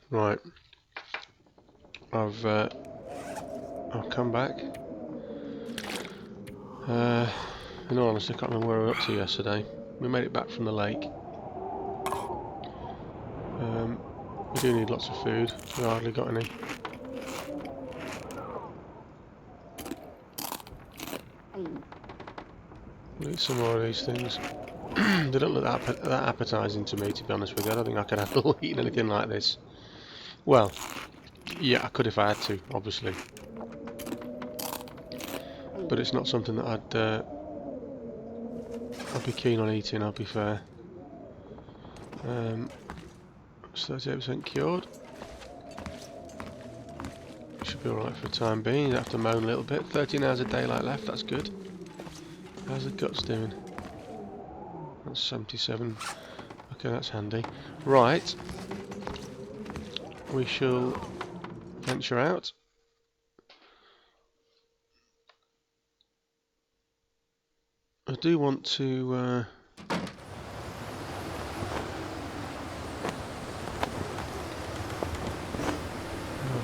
Right. I've come back. In all honesty, I can't remember where we were up to yesterday. We made it back from the lake. We do need lots of food. We hardly got any. We'll eat some more of these things. They don't look that appetising to me, to be honest with you. I don't think I could handle eating anything like this. Well, yeah, I could if I had to, obviously. But it's not something that I'd be keen on eating, I'll be fair. It's 38% cured. Should be alright for the time being. You have to moan a little bit. 13 hours of daylight left, that's good. How's the guts doing? That's 77. Okay, that's handy. Right. We shall venture out. I do want to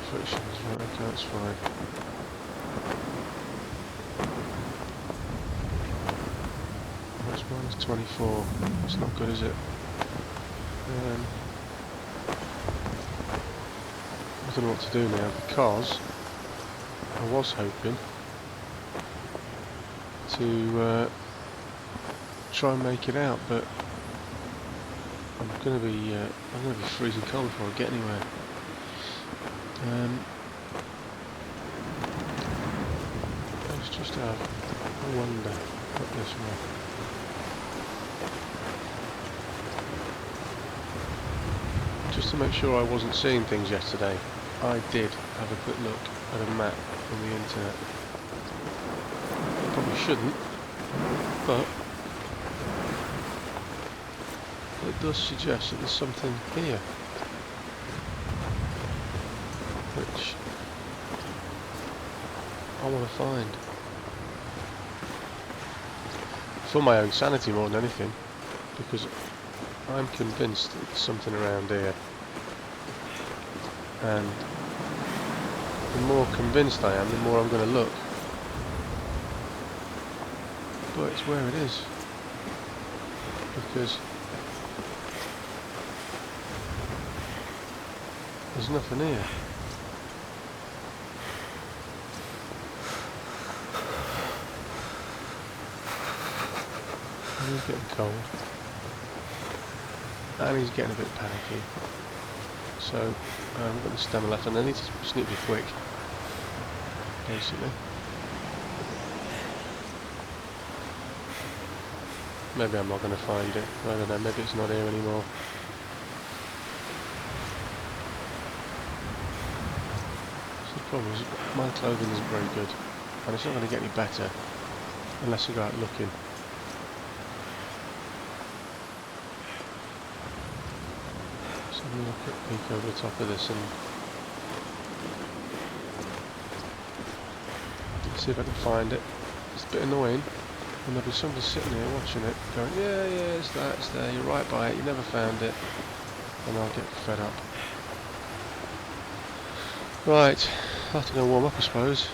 frictions, right, okay, that's fine. That's minus 24. It's not good, is it? I don't know what to do now because I was hoping to try and make it out, but I'm gonna be freezing cold before I get anywhere. Let's just have a wander up this way. Just to make sure I wasn't seeing things yesterday, I did have a quick look at a map on the internet. I probably shouldn't, but it does suggest that there's something here, which I want to find. For my own sanity more than anything, because I'm convinced that there's something around here. And the more convinced I am, the more I'm going to look. But it's where it is. Because there's nothing here. He's getting cold. And he's getting a bit panicky. So, I've got the stamina left and I need to sneak me quick. Basically. Maybe I'm not going to find it. I don't know, maybe it's not here anymore. So the problem is, my clothing isn't very good. And it's not going to get any better unless I go out looking. So I'm going to quick peek over the top of this and see if I can find it. It's a bit annoying. And there'll be somebody sitting here watching it, going, yeah, it's there, you're right by it, you never found it. And I'll get fed up. Right, I'll have to go warm up, I suppose.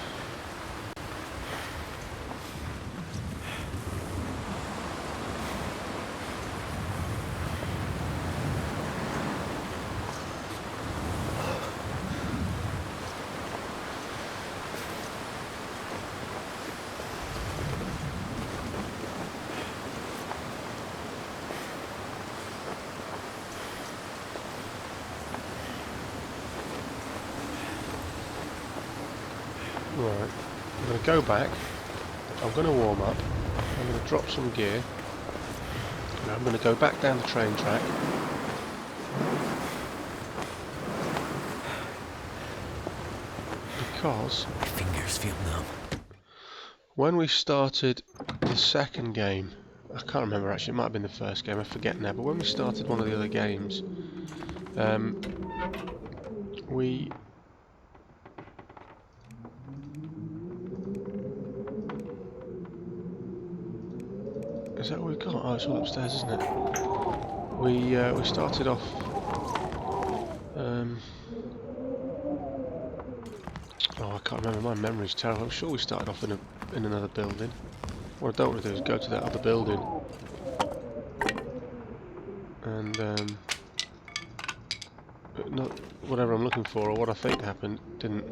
Right, I'm going to go back, I'm going to warm up, I'm going to drop some gear, and I'm going to go back down the train track. Because my fingers feel numb. When we started the second game, I can't remember actually, it might have been the first game, I forget now, but when we started one of the other games, we is that what we've got? Oh, it's all upstairs, isn't it? We started off can't remember, my memory's terrible. I'm sure we started off in another building. What I don't want to do is go to that other building and not whatever I'm looking for or what I think happened didn't.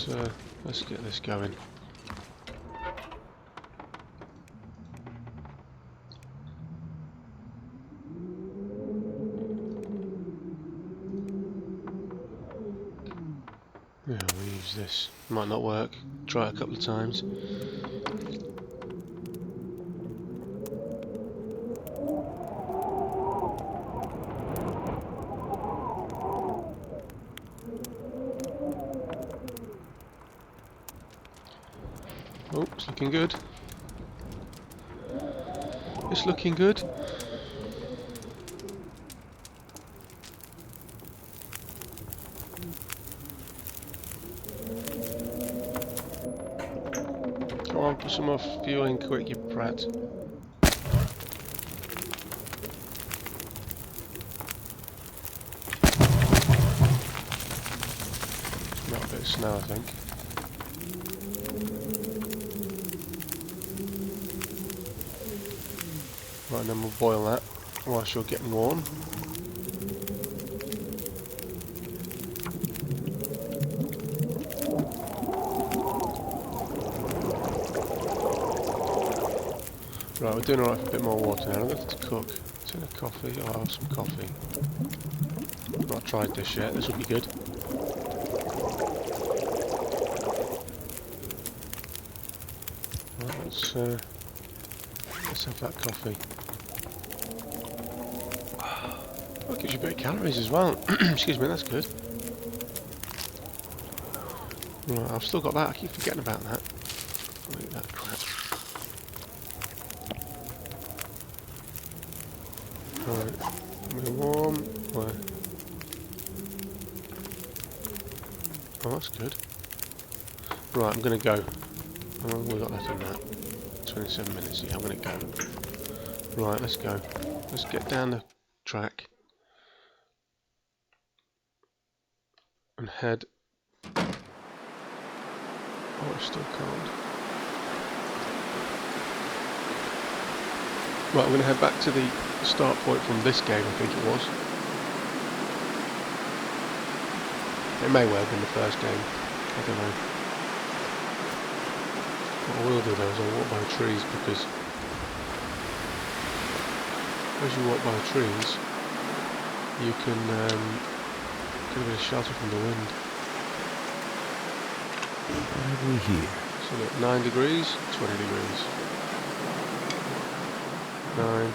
Right, let's get this going. Yeah, we'll use this. Might not work. Try it a couple of times. Oh, it's looking good. It's looking good. Come on, put some more fuel in quick, you brat. Not a bit of snow, I think. Right, and then we'll boil that whilst you're getting warm. Right, we're doing alright for a bit more water now. I'm going to cook. Tin of coffee. Oh, I'll have some coffee. I've not tried this yet. This will be good. Right, let's have that coffee. Oh, it gives you a bit of calories as well. Excuse me, that's good. Right, I've still got that. I keep forgetting about that. I'll eat that crap. Right, we're warm. Where? Oh, that's good. Right, I'm going to go. How long have we got left in that? 27 minutes. Yeah, I'm going to go. Right, let's go. Let's get down the track and head. Oh, it's still cold. Right, I'm going to head back to the start point from this game, I think it was. It may well have been the first game. I don't know. What I will do though is I'll walk by the trees, because as you walk by the trees you can get a bit of shelter from the wind. What have we here? So look, 9 degrees, 20 degrees. 9.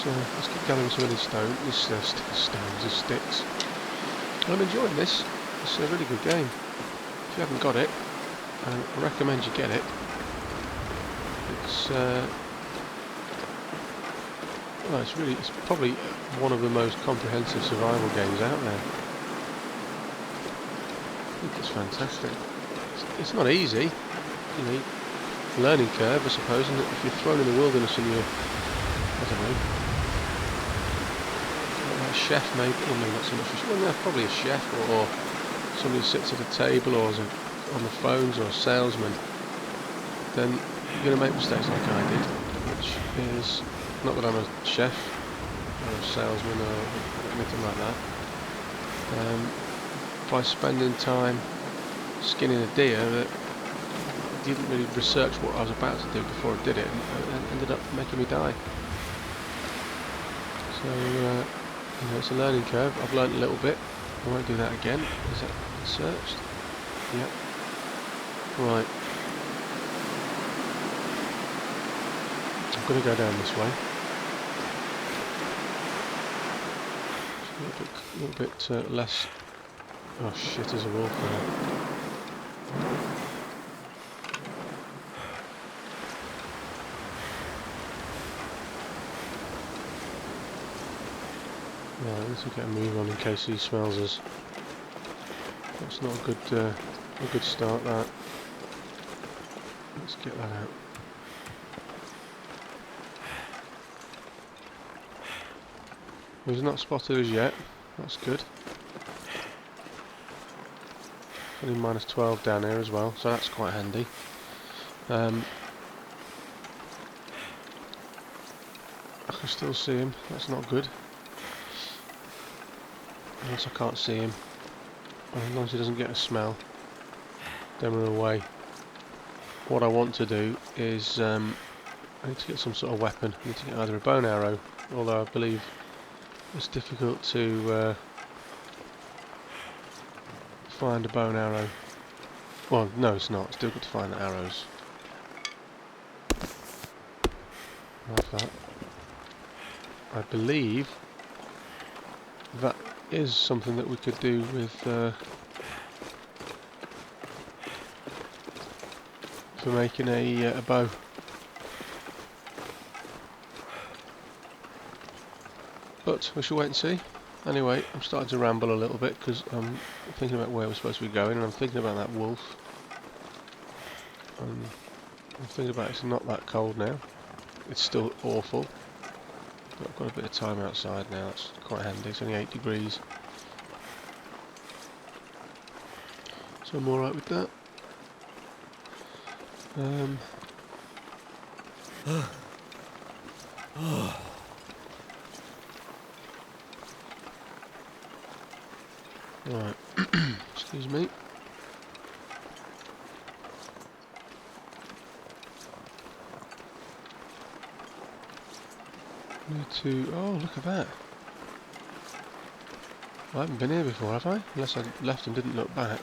Let's keep gathering some of these stones, these sticks. I'm enjoying this. It's a really good game. If you haven't got it, I recommend you get it. It's well, it's probably one of the most comprehensive survival games out there. I think it's fantastic. It's not easy, you know, learning curve, I suppose, and if you're thrown in the wilderness and you're, I don't know, like a chef maybe, or maybe not so much, well, probably a chef or somebody who sits at a table or is on the phones or a salesman, then you're going to make mistakes like I did, which is, not that I'm a chef or a salesman or anything like that, by spending time skinning a deer that didn't really research what I was about to do before I did it, and ended up making me die. So, you know, it's a learning curve. I've learned a little bit. I won't do that again. Is that searched? Yep. Right. I'm going to go down this way. A little bit less. Oh shit! There's a wolf there. Right, let's get a move on in case he smells us. That's not a good start, that. Let's get that out. He's not spotted us yet. That's good. Only minus 12 down here as well, so that's quite handy. I can still see him. That's not good. Unless I can't see him. As long as he doesn't get a smell, then we're away. What I want to do is I need to get some sort of weapon. I need to get either a bow and arrow, although I believe it's difficult to find a bow and arrow. Well, no, it's not. It's difficult to find the arrows. Like that. I believe that is something that we could do with for making a bow. But we shall wait and see. Anyway, I'm starting to ramble a little bit because I'm thinking about where we're supposed to be going, and I'm thinking about that wolf. I'm thinking about it's not that cold now. It's still awful. But I've got a bit of time outside now. That's quite handy. It's only 8 degrees. So I'm alright with that. Right. Excuse me. Need to... Oh, look at that. I haven't been here before, have I? Unless I left and didn't look back.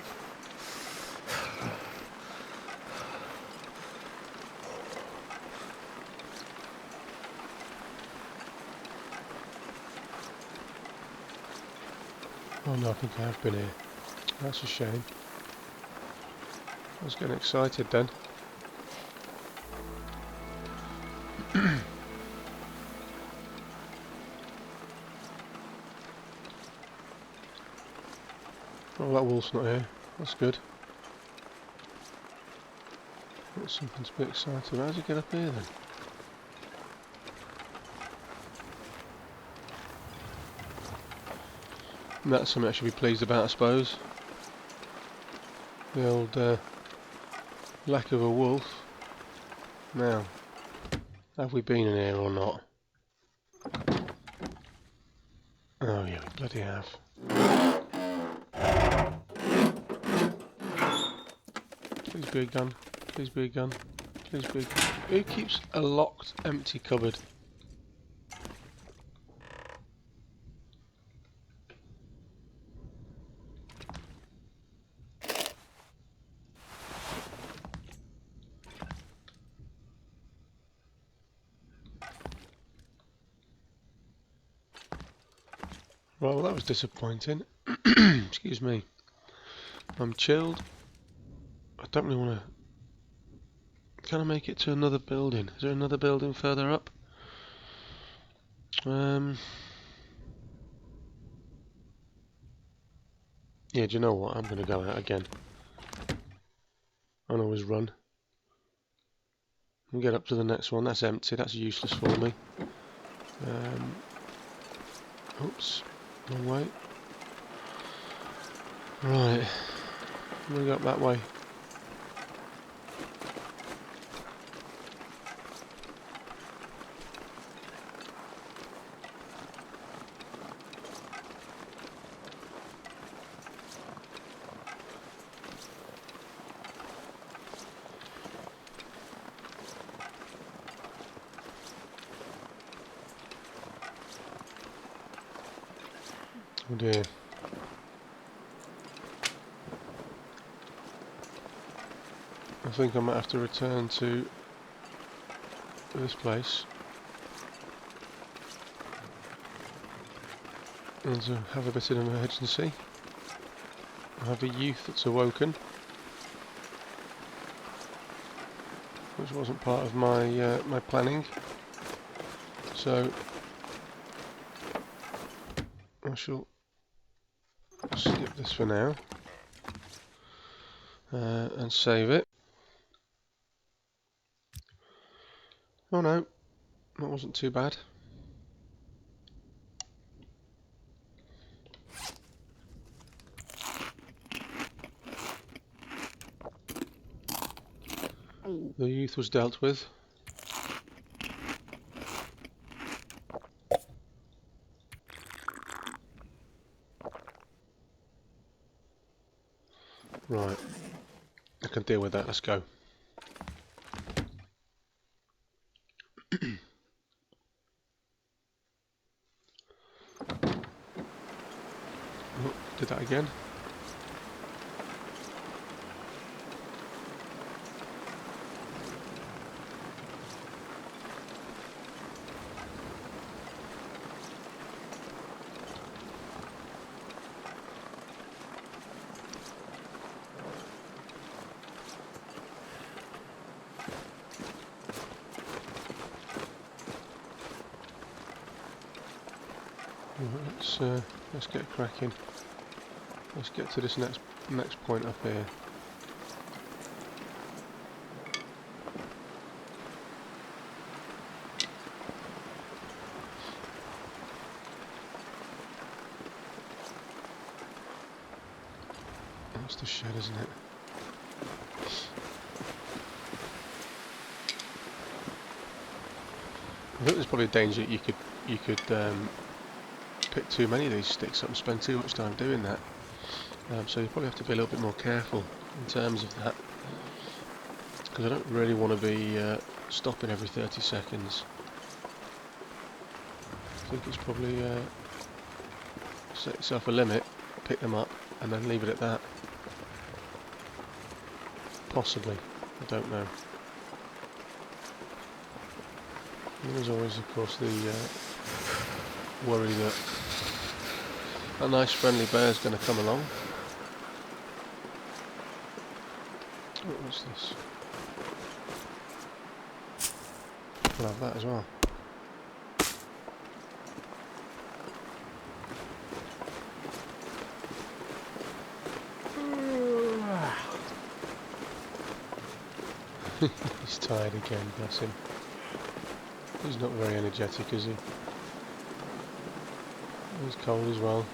Oh no, I think I have been here. That's a shame. I was getting excited then. Oh, that wolf's not here. That's good. That's something to be excited about. How does he get up here then? And that's something I should be pleased about, I suppose. The old lack of a wolf. Now, have we been in here or not? Oh yeah, we bloody have. Please be a gun. Please be a gun. Please be a gun. Who keeps a locked, empty cupboard? Well, that was disappointing. Excuse me. I'm chilled. I don't really want to... Can I make it to another building? Is there another building further up? Yeah, do you know what? I'm going to go out again. I'll always run. And get up to the next one. That's empty. That's useless for me. Oops. Wrong way. Right. I'm going to go up that way. Oh dear. I think I might have to return to this place and to have a bit of an emergency. I have a youth that's awoken, which wasn't part of my my planning. So I shall skip this for now and save it. Oh no, that wasn't too bad. The youth was dealt with. Right, I can deal with that, let's go. Oh, did that again. Right, let's get cracking. Let's get to this next point up here. That's the shed, isn't it? I think there's probably a danger that you could pick too many of these sticks up and spend too much time doing that. So you probably have to be a little bit more careful in terms of that, because I don't really want to be stopping every 30 seconds. I think it's probably set yourself a limit, pick them up, and then leave it at that. Possibly, I don't know. And there's always, of course, the worry that a nice friendly bear is going to come along. Oh, what's this? I'll have that as well. He's tired again, bless him. He's not very energetic, is he? He's cold as well.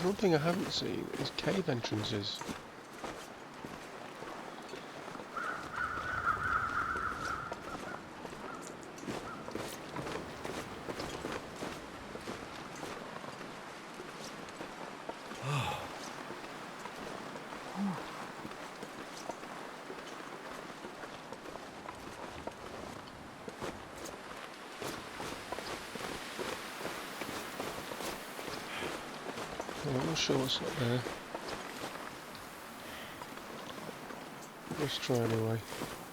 One thing I haven't seen is cave entrances. I'm not sure what's up there. Let's try anyway.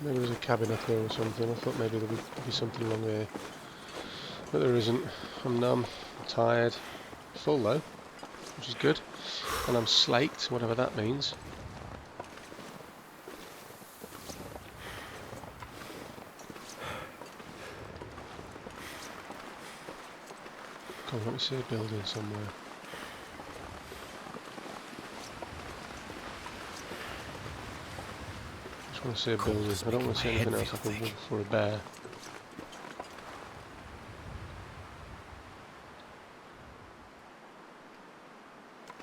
Maybe there's a cabin up here or something. I thought maybe there would be something along here. But there isn't. I'm numb, I'm tired, full though, which is good. And I'm slaked, whatever that means. Come on, let me see a building somewhere. I just want to see a building. I don't want to see anything else like a wolf or a bear.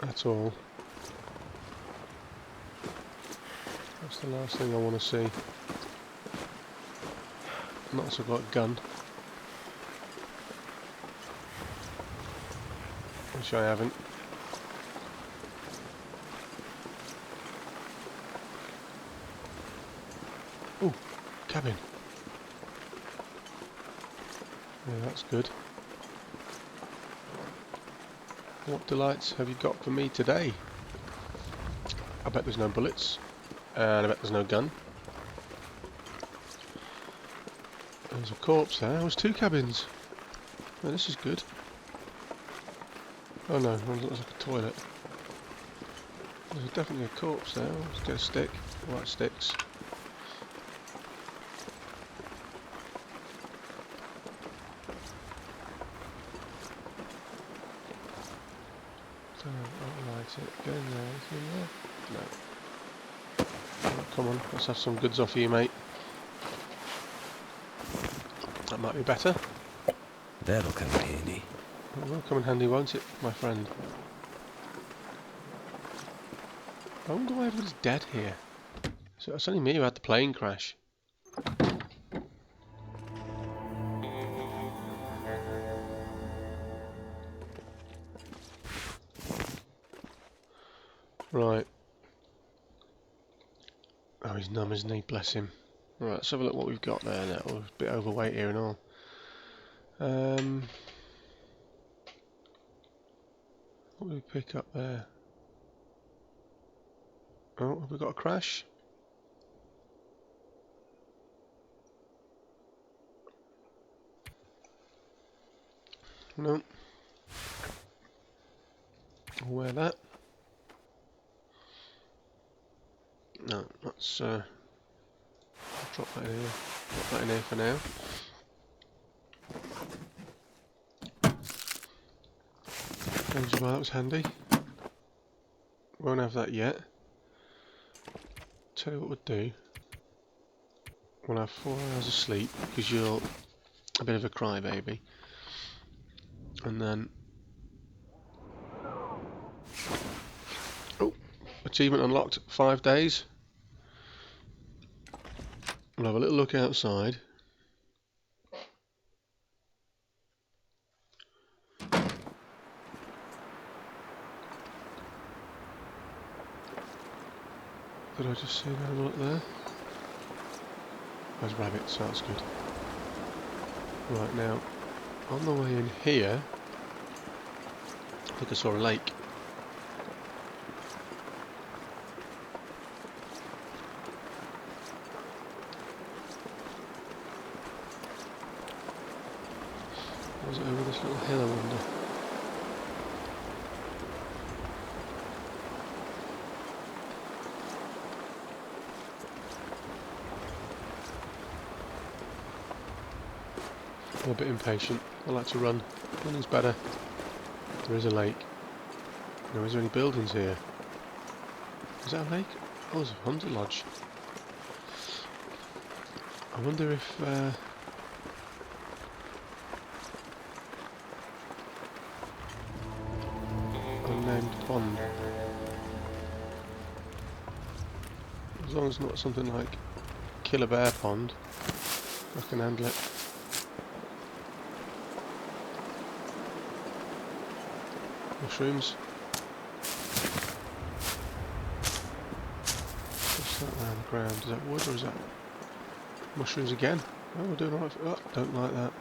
At all. That's the last thing I want to see. Not as I've got a gun. Which I haven't. Ooh, cabin. Yeah, that's good. What delights have you got for me today? I bet there's no bullets. And I bet there's no gun. There's a corpse there. There's two cabins. Oh, this is good. Oh no, one looks like a toilet. There's definitely a corpse there. Let's get a stick. White sticks. Don't light it. Get in there. Anything in there? No. Oh, come on, let's have some goods off you, mate. That might be better. That'll come in handy. It will come in handy, won't it, my friend? I wonder why everybody's dead here. So it's only me who had the plane crash. Right. Oh, he's numb, isn't he? Bless him. Right, let's have a look what we've got there now. We're a bit overweight here and all. What did we pick up there? Oh, have we got a crash? No. I'll wear that. No, let's drop that in here. Drop that in here for now. Well, that was handy. Won't have that yet. Tell you what we'll do. We'll have 4 hours of sleep because you're a bit of a crybaby. And then, oh, achievement unlocked. 5 days. We'll have a little look outside. Did I just see that look there? There's rabbits, so that's good. Right, now, on the way in here, I think I saw a lake. Was it over this little hill, I wonder? I'm a bit impatient. I like to run. Running's better. There is a lake. Now, is there any buildings here? Is that a lake? Oh, there's a hunter lodge. I wonder if unnamed pond. As long as it's not something like Killer Bear Pond, I can handle it. Mushrooms. What's that around the ground? Is that wood or is that mushrooms again? Oh, we're doing alright. Oh, don't like that.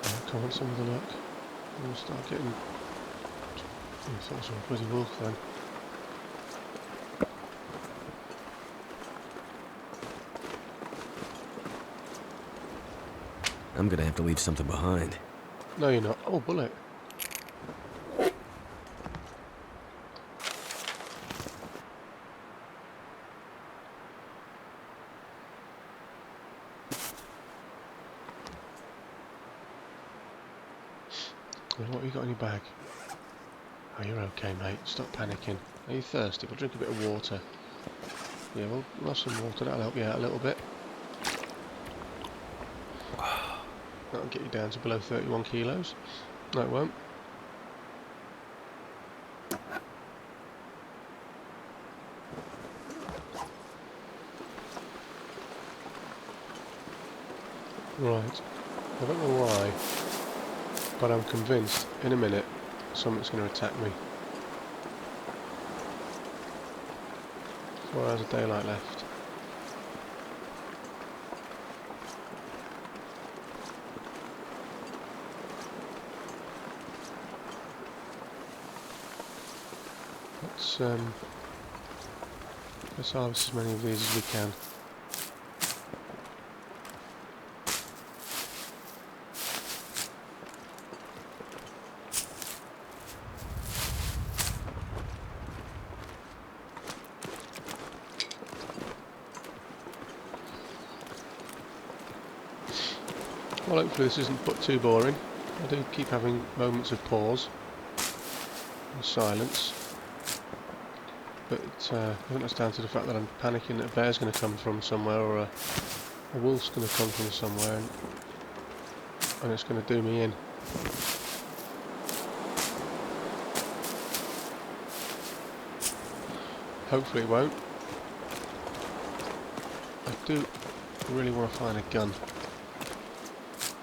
Oh, come on, some of a look. We'll start getting. I thought I saw a bloody wolf then. I'm gonna have to leave something behind. No, you're not. Oh, bullet. What have you got in your bag? Oh, you're okay, mate. Stop panicking. Are you thirsty? We'll drink a bit of water. Yeah, we'll have some water. That'll help you out a little bit. That'll get you down to below 31 kilos. No, it won't. Right. I don't know why, but I'm convinced in a minute something's going to attack me. 4 hours of daylight left. Let's harvest as many of these as we can. Well, hopefully this isn't put too boring. I do keep having moments of pause and silence, but I think that's down to the fact that I'm panicking that a bear's going to come from somewhere, or a wolf's going to come from somewhere, and it's going to do me in. Hopefully it won't. I do really want to find a gun.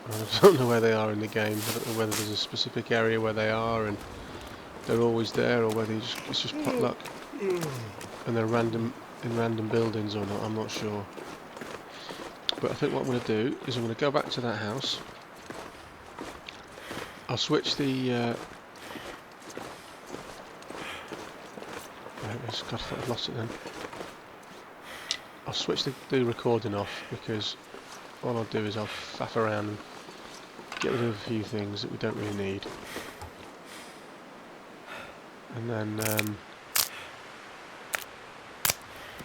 I don't know where they are in the game. I don't know whether there's a specific area where they are and they're always there, or whether it's just pot luck and they're in random buildings or not. I'm not sure. But I think what I'm going to do is I'm going to go back to that house. I'll switch the God, I thought I'd lost it then. I'll switch the recording off, because all I'll do is I'll faff around and get rid of a few things that we don't really need, and then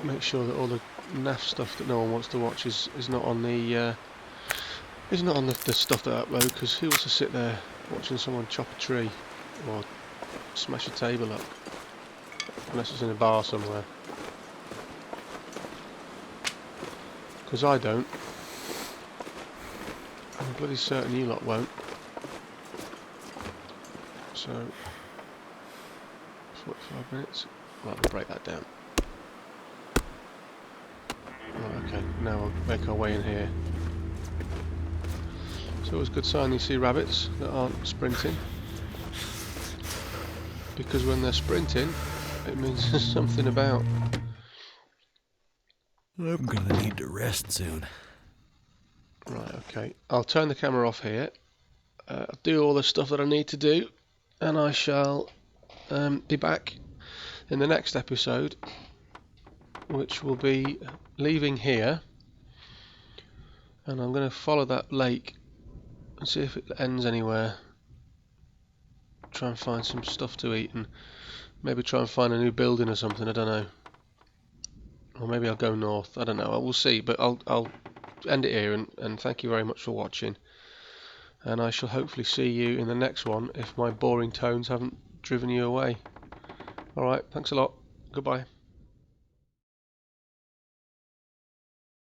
make sure that all the naff stuff that no one wants to watch is not on the stuff that I upload, because who wants to sit there watching someone chop a tree or smash a table up, unless it's in a bar somewhere, because I don't. I'm bloody certain you lot won't. So 45 minutes. Right, we'll break that down. Right, okay, now we'll make our way in here. So it's a good sign you see rabbits that aren't sprinting, because when they're sprinting it means there's something about. I'm gonna need to rest soon. Right, okay. I'll turn the camera off here. I'll do all the stuff that I need to do, and I shall be back in the next episode, which will be leaving here, and I'm going to follow that lake and see if it ends anywhere. Try and find some stuff to eat, and maybe try and find a new building or something. I don't know. Or maybe I'll go north. I don't know. We'll see. But I'll end it here, and thank you very much for watching. And I shall hopefully see you in the next one, if my boring tones haven't driven you away. Alright, thanks a lot. Goodbye.